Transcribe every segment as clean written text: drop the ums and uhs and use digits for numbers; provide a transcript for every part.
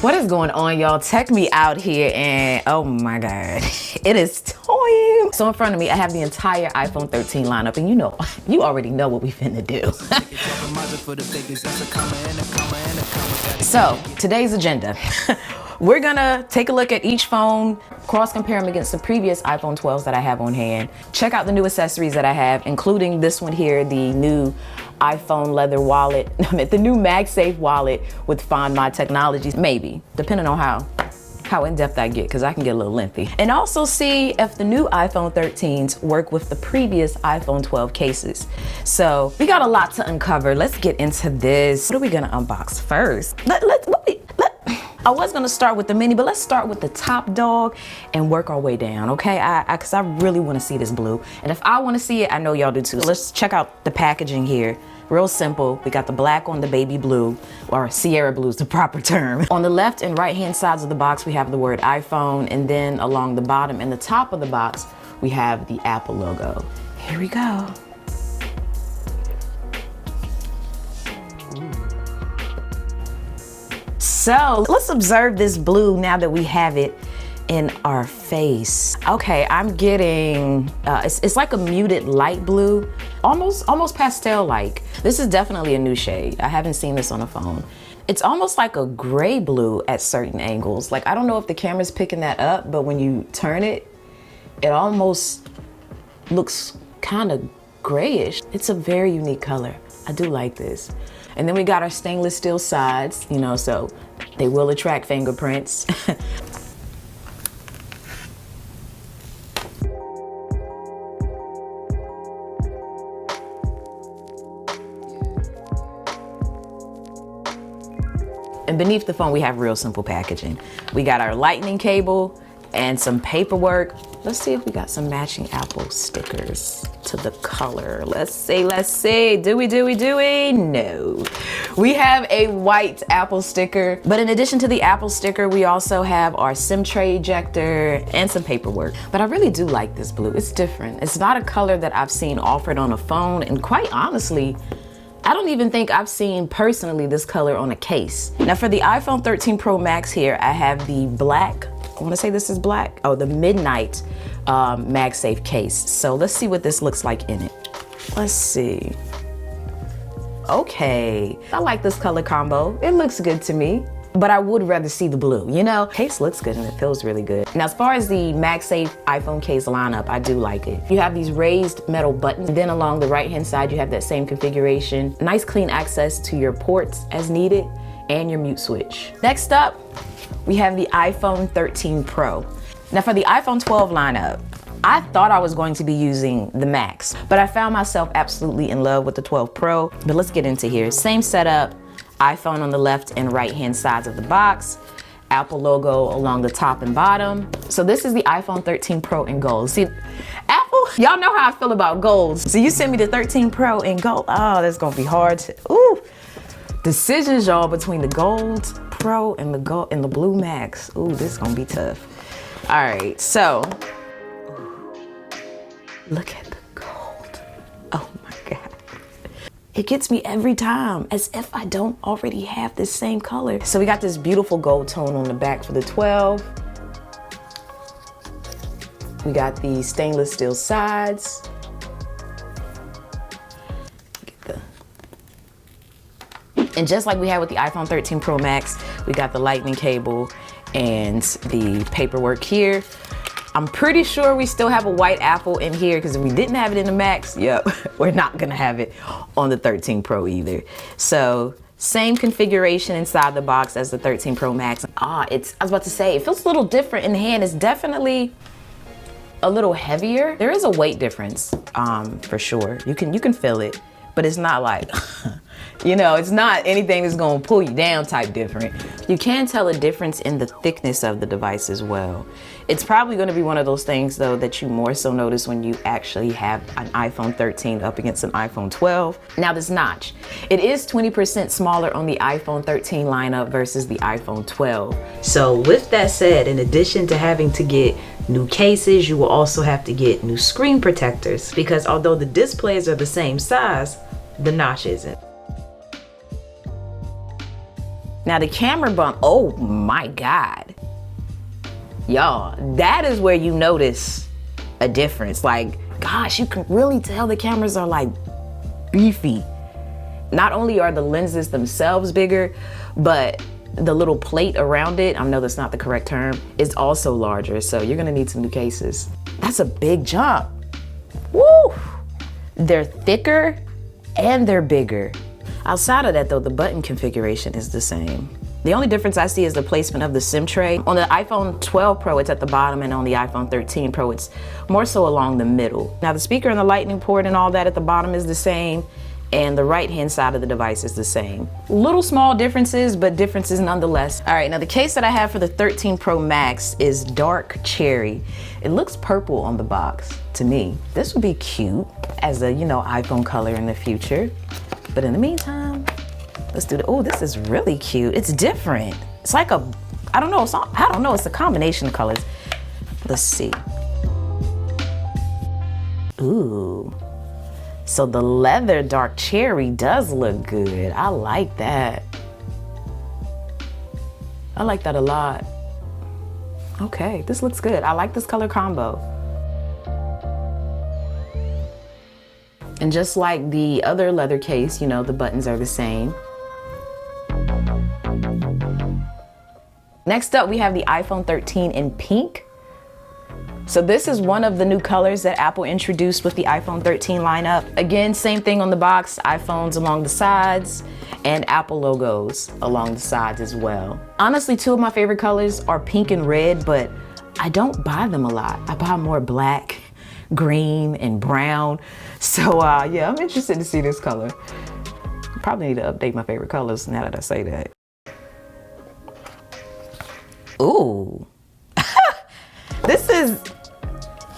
What is going on, y'all? Check me out here and oh my god, it is time. So in front of me I have the entire iPhone 13 lineup, and you already know what we finna do. So today's agenda, we're gonna take a look at each phone, cross compare them against the previous iPhone 12s that I have on hand, check out the new accessories that I have, including this one here, the new iPhone leather wallet, the new MagSafe wallet with Find My technologies, maybe, depending on how in-depth I get, because I can get a little lengthy. And also see if the new iPhone 13s work with the previous iPhone 12 cases. So we got a lot to uncover. Let's get into this. What are we gonna unbox first? I was gonna start with the mini, but let's start with the top dog and work our way down, okay? Cause I really wanna see this blue. And if I wanna see it, I know y'all do too. So let's check out the packaging here. Real simple. We got the black on the baby blue, or Sierra blue is the proper term. On the left and right hand sides of the box, we have the word iPhone, and then along the bottom and the top of the box, we have the Apple logo. Here we go. So let's observe this blue now that we have it in our face. Okay, I'm getting, it's like a muted light blue, almost pastel-like. This is definitely a new shade. I haven't seen this on a phone. It's almost like a gray blue at certain angles. Like, I don't know if the camera's picking that up, but when you turn it, it almost looks kind of grayish. It's a very unique color. I do like this. And then we got our stainless steel sides, so they will attract fingerprints. And beneath the phone, we have real simple packaging. We got our lightning cable and some paperwork. Let's see if we got some matching Apple stickers to the color. Let's see. Do we? No. We have a white Apple sticker, but in addition to the Apple sticker, we also have our SIM tray ejector and some paperwork. But I really do like this blue. It's different. It's not a color that I've seen offered on a phone, and quite honestly, I don't even think I've seen personally this color on a case. Now for the iPhone 13 Pro Max here, I have the black, I wanna say this is black. Oh, the Midnight MagSafe case. So let's see what this looks like in it. Let's see. Okay, I like this color combo. It looks good to me, but I would rather see the blue, Case looks good and it feels really good. Now, as far as the MagSafe iPhone case lineup, I do like it. You have these raised metal buttons. Then along the right-hand side, you have that same configuration. Nice clean access to your ports as needed and your mute switch. Next up, we have the iPhone 13 Pro. Now for the iPhone 12 lineup, I thought I was going to be using the Max, but I found myself absolutely in love with the 12 Pro. But let's get into here. Same setup, iPhone on the left and right hand sides of the box, Apple logo along the top and bottom. So this is the iPhone 13 Pro in gold. See, Apple, y'all know how I feel about gold. So you send me the 13 Pro in gold. Oh, that's gonna be hard to, decisions, y'all, between the gold Pro and the blue Max. Ooh, this is gonna be tough. All right, so look at the gold. Oh my God. It gets me every time, as if I don't already have this same color. So we got this beautiful gold tone on the back for the 12. We got the stainless steel sides. And just like we had with the iPhone 13 Pro Max, we got the lightning cable and the paperwork here. I'm pretty sure we still have a white Apple in here, because if we didn't have it in the Max, we're not gonna have it on the 13 Pro either. So same configuration inside the box as the 13 Pro Max. I was about to say, it feels a little different in the hand. It's definitely a little heavier. There is a weight difference, for sure. You can feel it, but it's not like, it's not anything that's gonna pull you down type different. You can tell a difference in the thickness of the device as well. It's probably gonna be one of those things though that you more so notice when you actually have an iPhone 13 up against an iPhone 12. Now this notch, it is 20% smaller on the iPhone 13 lineup versus the iPhone 12. So with that said, in addition to having to get new cases, you will also have to get new screen protectors, because although the displays are the same size, the notch isn't. Now the camera bump, oh my God. Y'all, that is where you notice a difference. Like, gosh, you can really tell the cameras are like beefy. Not only are the lenses themselves bigger, but the little plate around it, I know that's not the correct term, is also larger. So you're gonna need some new cases. That's a big jump. Woo! They're thicker and they're bigger. Outside of that though, the button configuration is the same. The only difference I see is the placement of the SIM tray. On the iPhone 12 Pro, it's at the bottom, and on the iPhone 13 Pro, it's more so along the middle. Now the speaker and the lightning port and all that at the bottom is the same, and the right-hand side of the device is the same. Little small differences, but differences nonetheless. All right, now the case that I have for the 13 Pro Max is dark cherry. It looks purple on the box to me. This would be cute as a, iPhone color in the future. But in the meantime, let's do the, oh, this is really cute. It's different. It's like a, I don't know, it's a combination of colors. Let's see. Ooh. So the leather dark cherry does look good. I like that. I like that a lot. Okay, this looks good. I like this color combo. And just like the other leather case, the buttons are the same. Next up, we have the iPhone 13 in pink. So this is one of the new colors that Apple introduced with the iPhone 13 lineup. Again, same thing on the box, iPhones along the sides and Apple logos along the sides as well. Honestly, two of my favorite colors are pink and red, but I don't buy them a lot. I buy more black, green, and brown. So yeah, I'm interested to see this color. Probably need to update my favorite colors now that I say that. Ooh.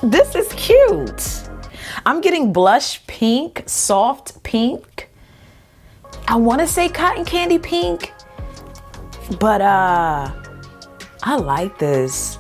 This is cute. I'm getting blush pink, soft pink. I want to say cotton candy pink, but I like this.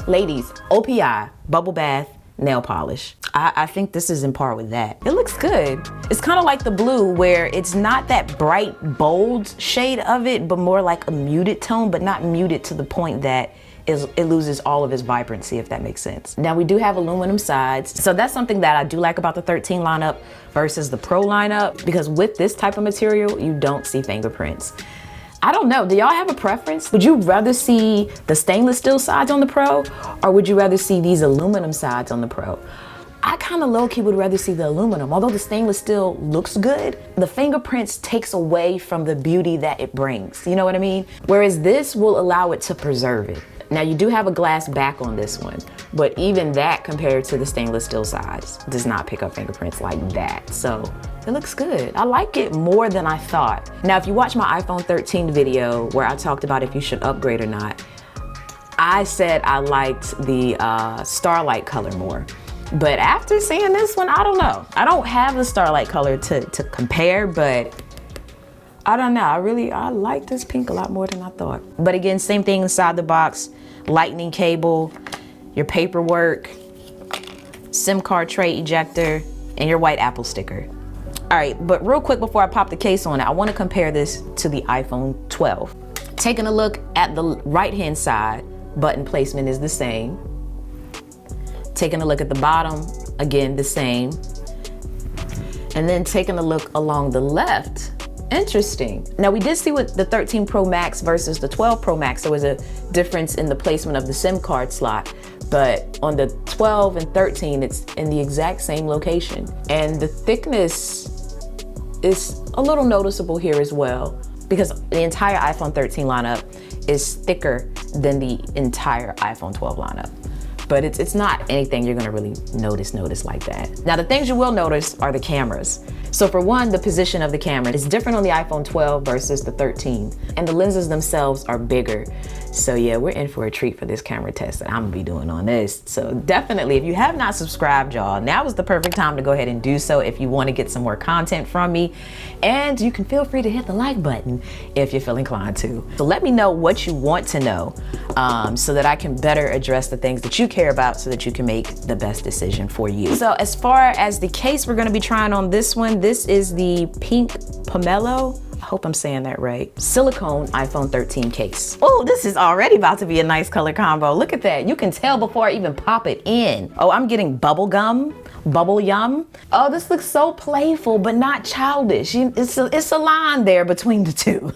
Ladies, OPI, bubble bath, nail polish. I think this is in par with that. It looks good. It's kind of like the blue where it's not that bright, bold shade of it, but more like a muted tone, but not muted to the point that it loses all of its vibrancy, if that makes sense. Now we do have aluminum sides. So that's something that I do like about the 13 lineup versus the Pro lineup, because with this type of material, you don't see fingerprints. I don't know, do y'all have a preference? Would you rather see the stainless steel sides on the Pro, or would you rather see these aluminum sides on the Pro? I kind of low-key would rather see the aluminum. Although the stainless steel looks good, the fingerprints takes away from the beauty that it brings. You know what I mean? Whereas this will allow it to preserve it. Now you do have a glass back on this one, but even that compared to the stainless steel sides does not pick up fingerprints like that. So it looks good. I like it more than I thought. Now, if you watch my iPhone 13 video where I talked about if you should upgrade or not, I said I liked the Starlight color more. But after seeing this one, I don't know. I don't have the Starlight color to compare, but I don't know. I like this pink a lot more than I thought. But again, same thing inside the box. Lightning cable, your paperwork, SIM card tray ejector, and your white Apple sticker. All right, but real quick before I pop the case on it, I want to compare this to the iPhone 12. Taking a look at the right-hand side, button placement is the same. Taking a look at the bottom, again, the same. And then taking a look along the left, interesting. Now we did see with the 13 Pro Max versus the 12 Pro Max, there was a difference in the placement of the SIM card slot, but on the 12 and 13, it's in the exact same location. And the thickness is a little noticeable here as well, because the entire iPhone 13 lineup is thicker than the entire iPhone 12 lineup. But it's not anything you're gonna really notice like that. Now the things you will notice are the cameras. So for one, the position of the camera is different on the iPhone 12 versus the 13. And the lenses themselves are bigger. So yeah, we're in for a treat for this camera test that I'm gonna be doing on this. So definitely, if you have not subscribed, y'all, now is the perfect time to go ahead and do so if you wanna get some more content from me. And you can feel free to hit the like button if you feel inclined to. So let me know what you want to know so that I can better address the things that you care about so that you can make the best decision for you. So as far as the case we're gonna be trying on this one, this is the pink pomelo. I hope I'm saying that right. Silicone iPhone 13 case. Oh, this is already about to be a nice color combo. Look at that. You can tell before I even pop it in. Oh, I'm getting bubble gum, bubble yum. Oh, this looks so playful, but not childish. It's a line there between the two.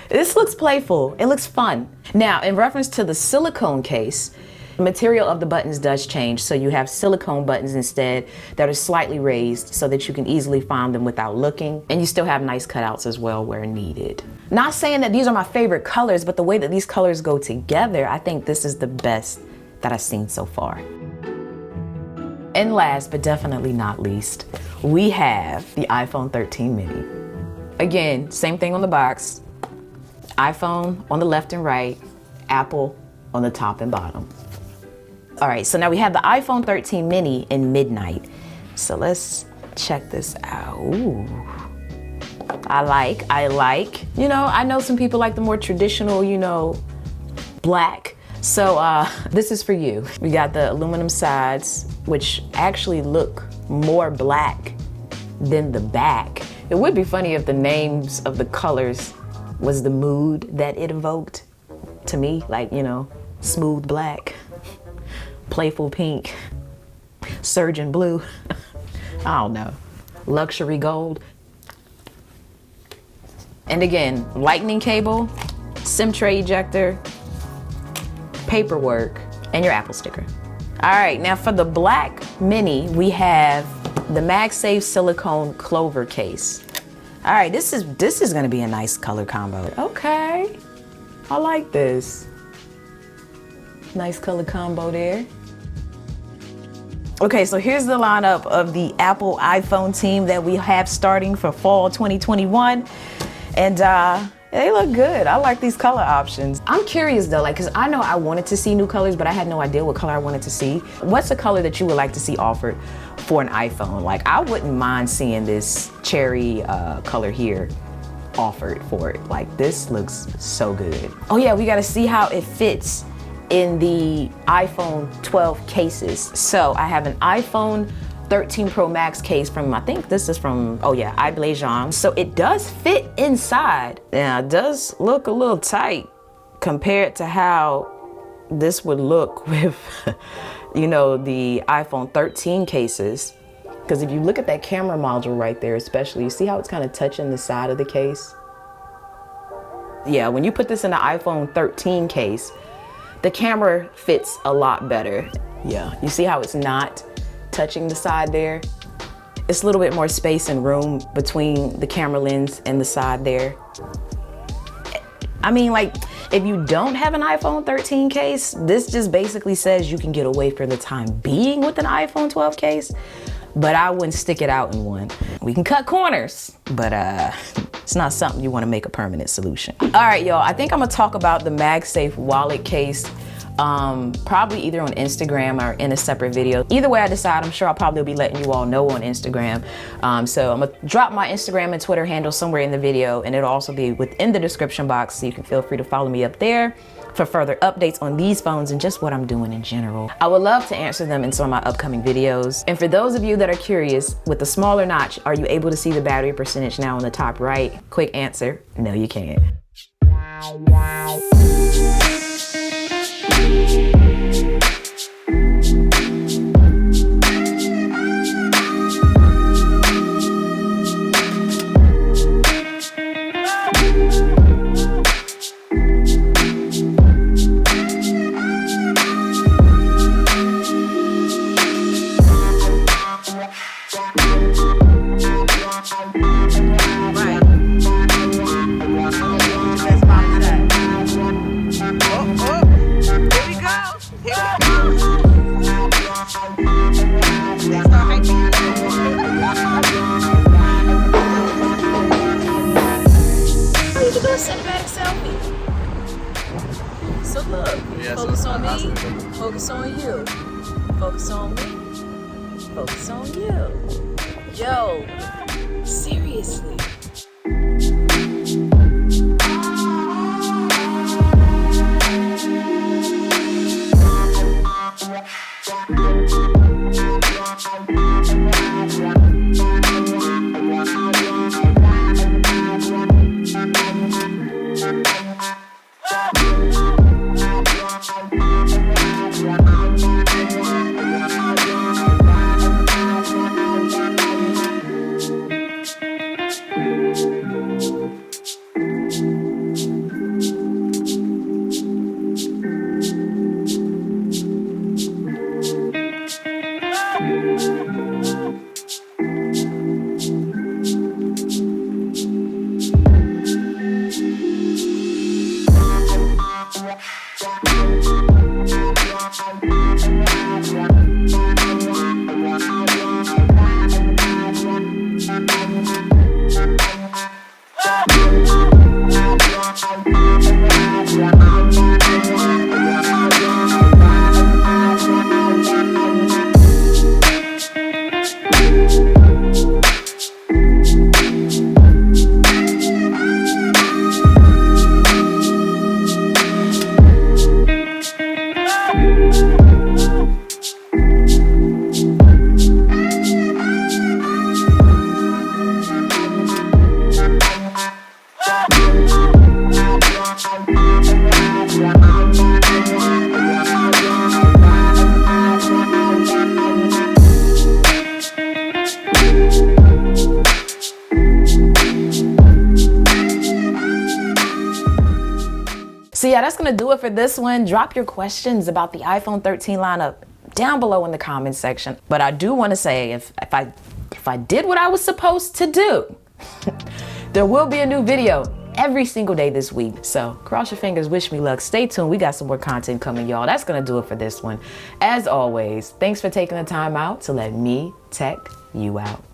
This looks playful. It looks fun. Now, in reference to the silicone case, the material of the buttons does change, so you have silicone buttons instead that are slightly raised so that you can easily find them without looking, and you still have nice cutouts as well where needed. Not saying that these are my favorite colors, but the way that these colors go together, I think this is the best that I've seen so far. And last, but definitely not least, we have the iPhone 13 mini. Again, same thing on the box. iPhone on the left and right, Apple on the top and bottom. All right, so now we have the iPhone 13 mini in midnight. So let's check this out. Ooh. I like. You know, I know some people like the more traditional, you know, black. So this is for you. We got the aluminum sides, which actually look more black than the back. It would be funny if the names of the colors was the mood that it evoked to me, like, you know, smooth black, playful pink, surgeon blue, I don't know, luxury gold. And again, lightning cable, SIM tray ejector, paperwork, and your Apple sticker. All right, now for the black mini, we have the MagSafe silicone clover case. All right, this is gonna be a nice color combo. Okay, I like this. Nice color combo there. Okay, so here's the lineup of the Apple iPhone team that we have starting for fall 2021. And they look good. I like these color options. I'm curious though, like, cause I know I wanted to see new colors, but I had no idea what color I wanted to see. What's a color that you would like to see offered for an iPhone? Like, I wouldn't mind seeing this cherry color here offered for it. Like, this looks so good. Oh yeah, we gotta see how it fits in the iPhone 12 cases. So I have an iPhone 13 Pro Max case from, I think this is from, oh yeah, iBlajon. So it does fit inside. Now it does look a little tight compared to how this would look with, you know, the iPhone 13 cases. Because if you look at that camera module right there, especially, you see how it's kind of touching the side of the case? Yeah, when you put this in the iPhone 13 case, the camera fits a lot better. Yeah, you see how it's not touching the side there? It's a little bit more space and room between the camera lens and the side there. I mean, like, if you don't have an iPhone 13 case, this just basically says you can get away for the time being with an iPhone 12 case, but I wouldn't stick it out in one. We can cut corners, but it's not something you want to make a permanent solution. All right, y'all, I think I'm gonna talk about the MagSafe wallet case probably either on Instagram or in a separate video. Either way I decide, I'm sure I'll probably be letting you all know on Instagram. So I'm gonna drop my Instagram and Twitter handle somewhere in the video, and it'll also be within the description box, so you can feel free to follow me up there for further updates on these phones and just what I'm doing in general. I would love to answer them in some of my upcoming videos. And for those of you that are curious, with the smaller notch, are you able to see the battery percentage now on the top right? Quick answer, no you can't. Cinematic selfie. So look, focus on me, focus on you. Focus on me, focus on you. Yo, seriously. So yeah, that's gonna do it for this one. Drop your questions about the iPhone 13 lineup down below in the comments section. But I do want to say, if I did what I was supposed to do, there will be a new video every single day this week. So cross your fingers, wish me luck. Stay tuned. We got some more content coming, y'all. That's gonna do it for this one. As always, thanks for taking the time out to let me tech you out.